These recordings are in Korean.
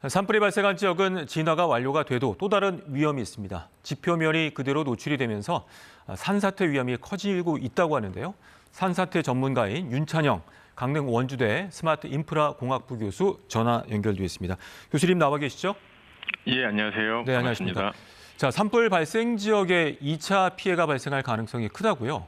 산불이 발생한 지역은 진화가 완료가 돼도 또 다른 위험이 있습니다. 지표면이 그대로 노출이 되면서 산사태 위험이 커지고 있다고 하는데요. 산사태 전문가인 윤찬영 강릉 원주대 스마트 인프라 공학부 교수 전화 연결돼 있습니다. 교수님 나와 계시죠? 예, 안녕하세요. 네, 반갑습니다. 안녕하십니까. 자, 산불 발생 지역에 2차 피해가 발생할 가능성이 크다고요?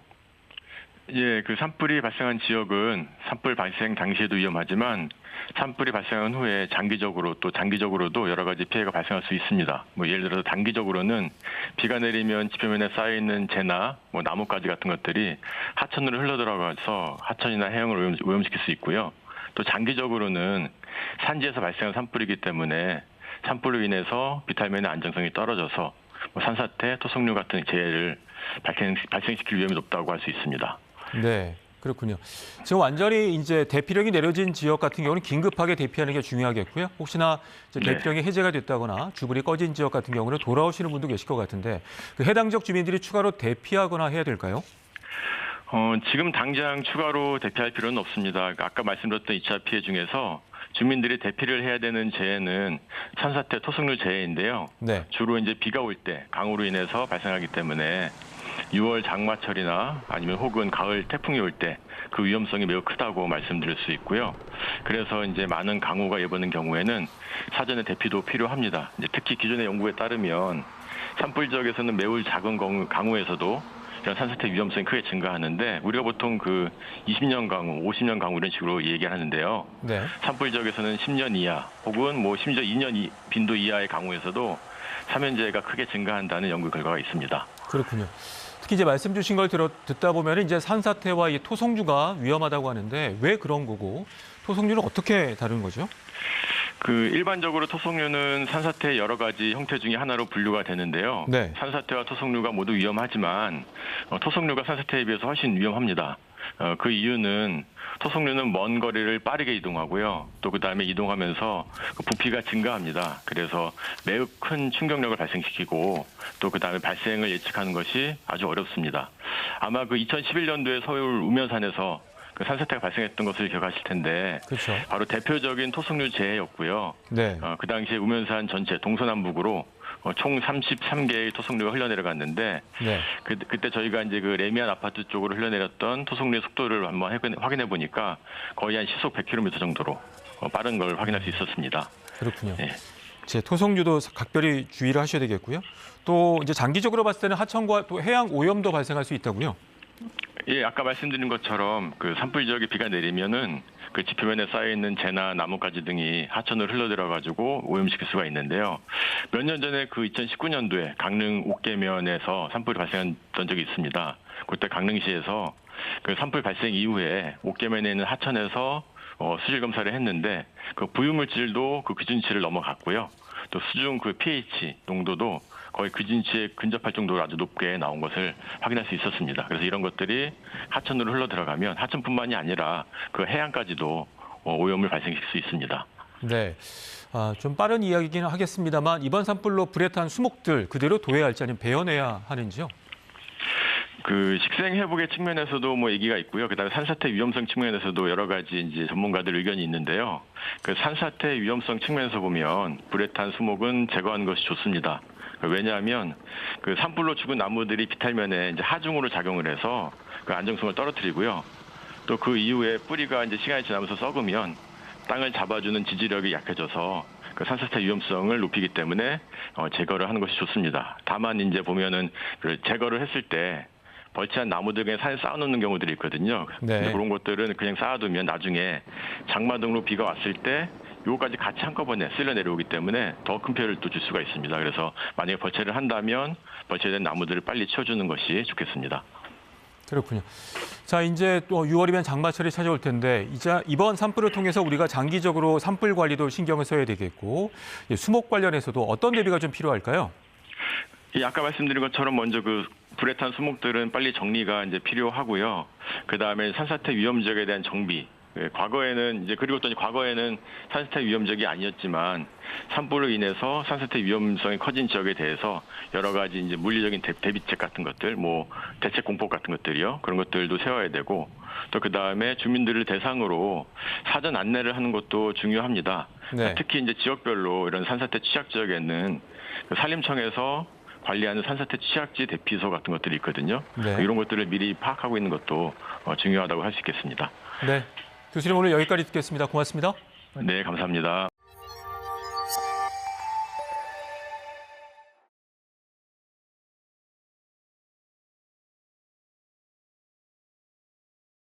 예, 그 산불이 발생한 지역은 산불 발생 당시에도 위험하지만 산불이 발생한 후에 장기적으로도 여러 가지 피해가 발생할 수 있습니다. 예를 들어서 단기적으로는 비가 내리면 지표면에 쌓여 있는 재나 나뭇가지 같은 것들이 하천으로 흘러 들어가서 하천이나 해역을 오염시킬 수 있고요. 또 장기적으로는 산지에서 발생한 산불이기 때문에 산불로 인해서 비탈면의 안정성이 떨어져서 산사태, 토속류 같은 재해를 발생시킬 위험이 높다고 할 수 있습니다. 네, 그렇군요. 지금 완전히 이제 대피령이 내려진 지역 같은 경우는 긴급하게 대피하는 게 중요하겠고요. 혹시나 이제 대피령이 해제가 됐다거나 주불이 꺼진 지역 같은 경우는 돌아오시는 분도 계실 것 같은데 그 해당 지역 주민들이 추가로 대피하거나 해야 될까요? 지금 당장 추가로 대피할 필요는 없습니다. 아까 말씀드렸던 2차 피해 중에서 주민들이 대피를 해야 되는 재해는 산사태, 토속류 재해인데요. 네. 주로 이제 비가 올 때 강우로 인해서 발생하기 때문에 6월 장마철이나 아니면 혹은 가을 태풍이 올 때 그 위험성이 매우 크다고 말씀드릴 수 있고요. 그래서 이제 많은 강우가 예보는 경우에는 사전에 대피도 필요합니다. 이제 특히 기존의 연구에 따르면 산불 지역에서는 매우 작은 강우에서도 이런 산사태 위험성이 크게 증가하는데 우리가 보통 그 20년 강우, 50년 강우 이런 식으로 얘기하는데요. 네. 산불 지역에서는 10년 이하 혹은 심지어 2년 빈도 이하의 강우에서도 사면재해가 크게 증가한다는 연구 결과가 있습니다. 그렇군요. 특히 이제 말씀 주신 걸 듣다 보면 이제 산사태와 이 토성류가 위험하다고 하는데 왜 그런 거고 토성류는 어떻게 다른 거죠? 일반적으로 토속류는 산사태의 여러 가지 형태 중에 하나로 분류가 되는데요. 네. 산사태와 토속류가 모두 위험하지만 토속류가 산사태에 비해서 훨씬 위험합니다. 그 이유는 토속류는 먼 거리를 빠르게 이동하고요. 또 그다음에 이동하면서 부피가 증가합니다. 그래서 매우 큰 충격력을 발생시키고 또 그다음에 발생을 예측하는 것이 아주 어렵습니다. 아마 2011년도에 서울 우면산에서 산사태가 발생했던 것을 기억하실 텐데 그렇죠. 바로 대표적인 토속류 재해였고요. 네. 그 당시에 우면산 전체 동서남북으로 총 33개의 토속류가 흘러내려갔는데 네. 그때 저희가 이제 그 레미안 아파트 쪽으로 흘러내렸던 토속류의 속도를 한번 확인해 보니까 거의 한 시속 100km 정도로 빠른 걸 확인할 수 있었습니다. 그렇군요. 네. 제 토성류도 각별히 주의를 하셔야 되겠고요. 또 이제 장기적으로 봤을 때는 하천과 또 해양 오염도 발생할 수 있다고요. 예, 아까 말씀드린 것처럼 산불 지역에 비가 내리면은 지표면에 쌓여 있는 재나 나뭇가지 등이 하천으로 흘러들어가지고 오염시킬 수가 있는데요. 몇 년 전에 2019년도에 강릉 옥계면에서 산불이 발생했던 적이 있습니다. 그때 강릉시에서 산불 발생 이후에 옥계면에 있는 하천에서 수질 검사를 했는데 부유물질도 기준치를 넘어갔고요. 또 수중 pH 농도도 거의 기준치에 근접할 정도로 아주 높게 나온 것을 확인할 수 있었습니다. 그래서 이런 것들이 하천으로 흘러 들어가면 하천뿐만이 아니라 해안까지도 오염을 발생시킬 수 있습니다. 네. 좀 빠른 이야기긴 하겠습니다만 이번 산불로 불에 탄 수목들 그대로 둬야 할지 아니면 베어내야 하는지요? 식생 회복의 측면에서도 얘기가 있고요. 그다음에 산사태 위험성 측면에서도 여러 가지 이제 전문가들 의견이 있는데요. 산사태 위험성 측면에서 보면 불에 탄 수목은 제거하는 것이 좋습니다. 왜냐하면 산불로 죽은 나무들이 비탈면에 이제 하중으로 작용을 해서 안정성을 떨어뜨리고요. 또 그 이후에 뿌리가 이제 시간이 지나면서 썩으면 땅을 잡아주는 지지력이 약해져서 산사태 위험성을 높이기 때문에 제거를 하는 것이 좋습니다. 다만 이제 보면은 제거를 했을 때 벌채한 나무들 그냥 산에 쌓아놓는 경우들이 있거든요. 네. 그런 것들은 그냥 쌓아두면 나중에 장마 등으로 비가 왔을 때 요거까지 같이 한꺼번에 쓸려 내려오기 때문에 더 큰 피해를 또 줄 수가 있습니다. 그래서 만약에 벌채를 한다면 벌채된 나무들을 빨리 치워주는 것이 좋겠습니다. 그렇군요. 자, 이제 또 6월이면 장마철이 찾아올 텐데 이제 이번 산불을 통해서 우리가 장기적으로 산불 관리도 신경을 써야 되겠고 수목 관련해서도 어떤 대비가 좀 필요할까요? 아까 말씀드린 것처럼 먼저 불에 탄 수목들은 빨리 정리가 이제 필요하고요. 그 다음에 산사태 위험 지역에 대한 정비. 과거에는 산사태 위험 지역이 아니었지만 산불로 인해서 산사태 위험성이 커진 지역에 대해서 여러 가지 이제 물리적인 대비책 같은 것들, 대책 공법 같은 것들이요. 그런 것들도 세워야 되고 또 그다음에 주민들을 대상으로 사전 안내를 하는 것도 중요합니다. 네. 특히 이제 지역별로 이런 산사태 취약 지역에는 그 산림청에서 관리하는 산사태 취약지 대피소 같은 것들이 있거든요. 네. 이런 것들을 미리 파악하고 있는 것도 중요하다고 할 수 있겠습니다. 네. 교수님 오늘 여기까지 듣겠습니다. 고맙습니다. 네, 감사합니다.